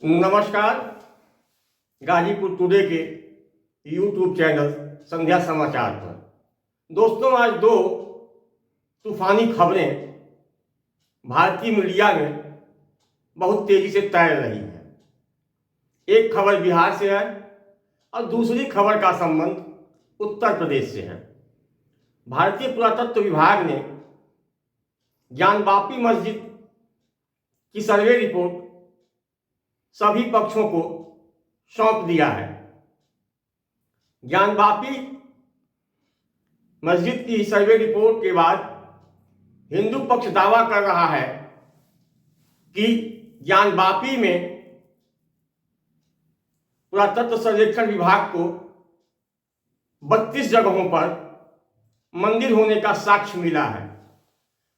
नमस्कार। गाजीपुर टुडे के YouTube channel संध्या समाचार पर दोस्तों, आज दो तूफानी खबरें भारतीय मीडिया में बहुत तेजी से तैर रही हैं। एक खबर बिहार से है और दूसरी खबर का संबंध उत्तर प्रदेश से है। भारतीय पुरातत्व विभाग ने ज्ञानवापी मस्जिद की सर्वे रिपोर्ट सभी पक्षों को सौंप दिया है। ज्ञानवापी मस्जिद की सर्वे रिपोर्ट के बाद हिंदू पक्ष दावा कर रहा है कि ज्ञानवापी में पुरातत्व सर्वेक्षण विभाग को 32 जगहों पर मंदिर होने का साक्ष्य मिला है।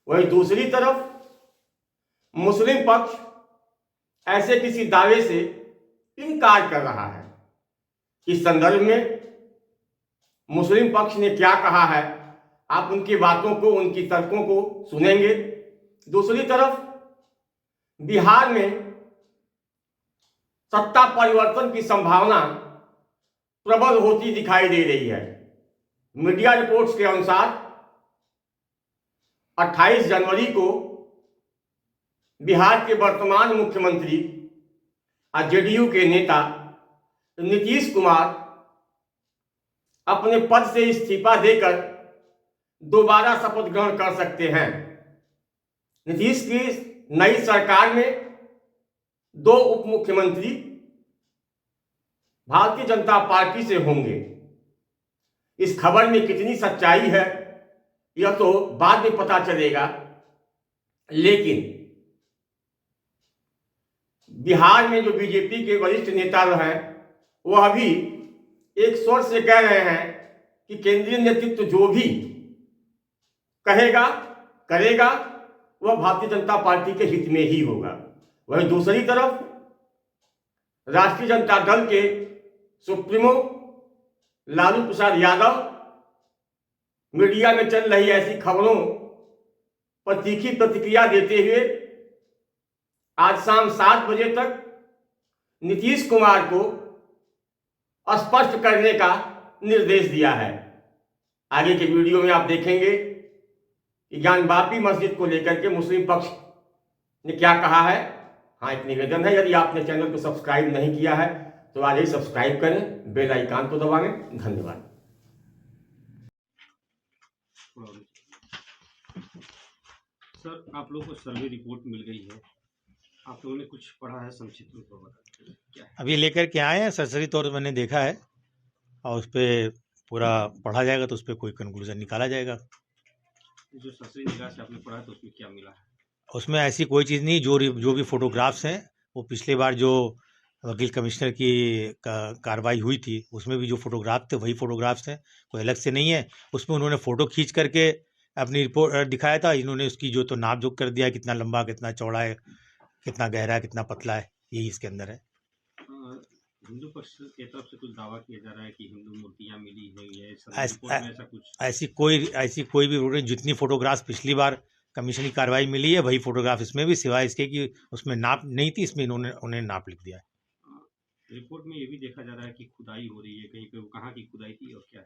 वहीं दूसरी तरफ मुस्लिम पक्ष ऐसे किसी दावे से इनकार कर रहा है। इस संदर्भ में मुस्लिम पक्ष ने क्या कहा है, आप उनकी बातों को, उनकी तर्कों को सुनेंगे। दूसरी तरफ बिहार में सत्ता परिवर्तन की संभावना प्रबल होती दिखाई दे रही है। मीडिया रिपोर्ट्स के अनुसार 28 जनवरी को बिहार के वर्तमान मुख्यमंत्री और जेडीयू के नेता नीतीश कुमार अपने पद से इस्तीफा देकर दोबारा शपथ ग्रहण कर सकते हैं। नीतीश की नई सरकार में 2 उप मुख्यमंत्री भारतीय जनता पार्टी से होंगे। इस खबर में कितनी सच्चाई है यह तो बाद में पता चलेगा, लेकिन बिहार में जो बीजेपी के वरिष्ठ नेता हैं वह अभी एक स्वर से कह रहे हैं कि केंद्रीय नेतृत्व जो भी कहेगा करेगा वह भारतीय जनता पार्टी के हित में ही होगा। वहीं दूसरी तरफ राष्ट्रीय जनता दल के सुप्रीमो लालू प्रसाद यादव मीडिया में चल रही ऐसी खबरों पर तीखी प्रतिक्रिया देते हुए आज शाम 7 बजे तक नीतीश कुमार को स्पष्ट करने का निर्देश दिया है। आगे के वीडियो में आप देखेंगे कि ज्ञानवापी मस्जिद को लेकर के मुस्लिम पक्ष ने क्या कहा है। हाँ, एक निवेदन है, यदि आपने चैनल को सब्सक्राइब नहीं किया है तो आज ही सब्सक्राइब करें, बेल आइकन को दबाएं। धन्यवाद। सर, आप लोगों को सर्वे रिपोर्ट मिल गई है, आप लोगों ने कुछ पढ़ा है, संक्षिप्त रूप में बताइए क्या है? अभी लेकर के आए हैं, सरसरी तौर पर मैंने देखा है और उस पर पूरा पढ़ा जाएगा तो उस पर कोई कंक्लूजन निकाला जाएगा। जो सरसरी निगाह से आपने पढ़ा है तो उसमें क्या मिला है? उसमें ऐसी कोई चीज़ नहीं, जो भी फोटोग्राफ्स हैं वो पिछले बार जो वकील कमिश्नर की कार्रवाई हुई थी उसमें भी जो फोटोग्राफ थे वही फोटोग्राफ्स हैं, कोई अलग से नहीं है। उसमें उन्होंने फ़ोटो खींच करके अपनी रिपोर्ट दिखाया था, इन्होंने उसकी जो तो नाप जोख कर दिया है, कितना लंबा, कितना चौड़ा है, कितना गहरा है, कितना पतला है, यही इसके अंदर है। हिंदू पक्ष की तरफ से कुछ दावा किया जा रहा है कि हिंदू मूर्तियां मिली है, ऐसी कोई भी फोटो, जितनी फोटोग्राफ पिछली बार कमीशन की कार्रवाई मिली है वही फोटोग्राफ इसमें भी, सिवाय इसके कि उसमें नाप नहीं थी, इसमें उन्हें नाप लिख दिया है। रिपोर्ट में ये भी देखा जा रहा है कि खुदाई हो रही है कहीं पे, कहाँ की खुदाई थी और क्या?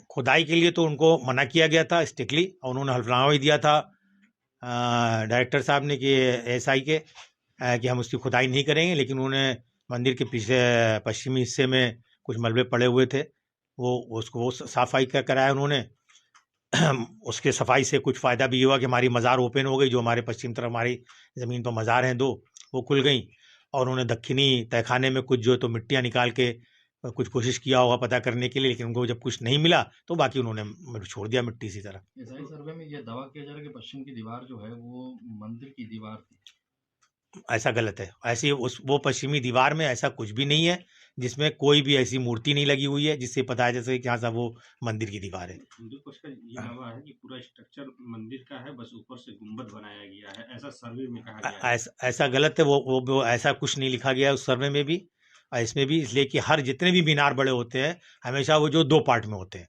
खुदाई के लिए तो उनको मना किया गया था स्ट्रिक्टली, और उन्होंने हल्फनामा भी दिया था डायरेक्टर साहब ने कि एसआई के कि हम उसकी खुदाई नहीं करेंगे, लेकिन उन्होंने मंदिर के पीछे पश्चिमी हिस्से में कुछ मलबे पड़े हुए थे, वो सफाई कराया उन्होंने। उसके सफाई से कुछ फ़ायदा भी हुआ कि हमारी मज़ार ओपन हो गई, जो हमारे पश्चिम तरफ हमारी ज़मीन पर मज़ार हैं 2 वो खुल गई, और उन्होंने दक्षिणी तहखाने में कुछ जो तो मिट्टियाँ निकाल के कुछ कोशिश किया होगा पता करने के लिए, लेकिन उनको जब कुछ नहीं मिला तो बाकी उन्होंने छोड़ दिया मिट्टी इसी तरह। एसआई सर्वे में यह दावा किया जा रहा है कि पश्चिम की दीवार जो है वो मंदिर की दीवार थी। ऐसा गलत है। ऐसी वो पश्चिमी दीवार में ऐसा कुछ भी नहीं है जिसमें कोई भी ऐसी मूर्ति नहीं लगी हुई है जिससे पता है जैसे कि हाँ साहब वो मंदिर की दीवार है। हिंदू पक्ष का ये दावा है कि पूरा स्ट्रक्चर मंदिर का है, बस ऊपर से गुंबद बनाया गया है, ऐसा सर्वे में कहा गया है। ऐसा गलत है, वो ऐसा कुछ नहीं लिखा गया है उस सर्वे में भी और इसमें भी, इसलिए कि हर जितने भी मीनार बड़े होते हैं हमेशा वो जो 2 पार्ट में होते हैं।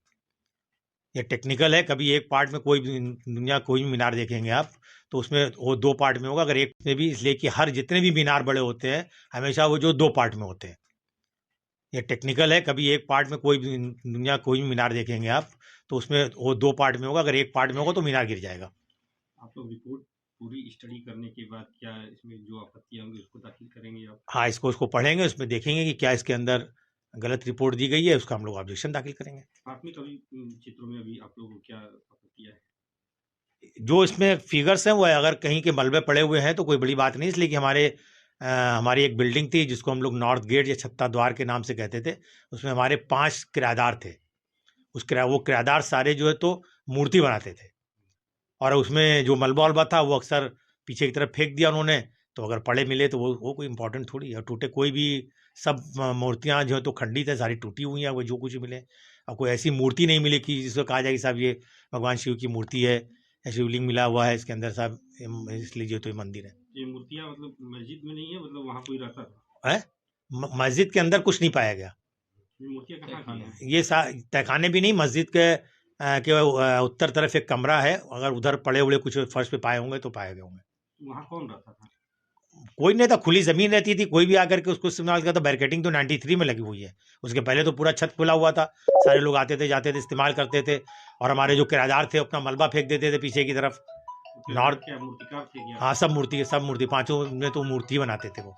ये टेक्निकल है, कभी एक पार्ट में कोई भी दुनिया कोई भी मीनार देखेंगे आप तो उसमें वो 2 पार्ट में होगा। अगर एक में भी, इसलिए कि हर जितने भी मीनार बड़े होते हैं हमेशा वो जो 2 पार्ट में होते हैं। ये टेक्निकल है, कभी एक पार्ट में कोई भी दुनिया कोई भी मीनार देखेंगे आप तो उसमें वो 2 पार्ट में होगा। अगर एक पार्ट में होगा तो मीनार गिर जाएगा। आप लोग रिपोर्ट पूरी स्टडी करने के बाद क्या इसमें जो आपत्तियां होंगी उसको दाखिल करेंगे आप? हाँ, उसको पढ़ेंगे, उसमें देखेंगे कि क्या इसके अंदर गलत रिपोर्ट दी गई है, उसका हम लोग ऑब्जेक्शन दाखिल करेंगे। प्राथमिक अभी चित्रों में अभी आप लोगों को क्या आपत्तियां है? जो इसमें फिगर्स हैं वो है, अगर कहीं के मलबे पड़े हुए हैं तो कोई बड़ी बात नहीं, इसलिए कि हमारी एक बिल्डिंग थी जिसको हम लोग नॉर्थ गेट या छत्ता द्वार के नाम से कहते थे। उसमें हमारे 5 किराएदार थे। वो किराएदार सारे जो है तो मूर्ति बनाते थे, और उसमें जो मलबा वलबा था वो अक्सर पीछे की तरफ फेंक दिया उन्होंने। तो अगर पड़े मिले तो वो कोई इंपॉर्टेंट थोड़ी है। टूटे कोई भी, सब मूर्तियाँ जो है तो खंडित है, सारी टूटी हुई हैं। वो जो कुछ मिले, अब कोई ऐसी मूर्ति नहीं मिली कि जिसको कहा जाए कि साहब ये भगवान शिव की मूर्ति है या शिवलिंग मिला हुआ है इसके अंदर साहब, इसलिए जो तो ये मंदिर है। ये मूर्तियां मतलब मस्जिद में नहीं है, मतलब वहाँ कोई रहता था? है मस्जिद के अंदर कुछ नहीं पाया गया। ये मूर्तियां कहाँ की हैं? ये तहखाने भी नहीं, मस्जिद के उत्तर तरफ एक कमरा है। अगर उधर पड़े हुए कुछ फर्श पे पाए होंगे तो पाए गए होंगे। वहाँ कौन रहता था? कोई नहीं था, खुली जमीन रहती थी, कोई भी आकर के उसको इस्तेमाल करता। बैरिकेडिंग तो 93 में लगी हुई है, उसके पहले तो पूरा छत खुला हुआ था, सारे लोग आते थे जाते थे इस्तेमाल करते थे। और हमारे जो किराएदार थे अपना मलबा फेंक देते थे पीछे की तरफ। तो नॉर्थ, क्या मूर्तिकार थे क्या? हाँ सब मूर्ति 5 में तो मूर्ति बनाते थे वो।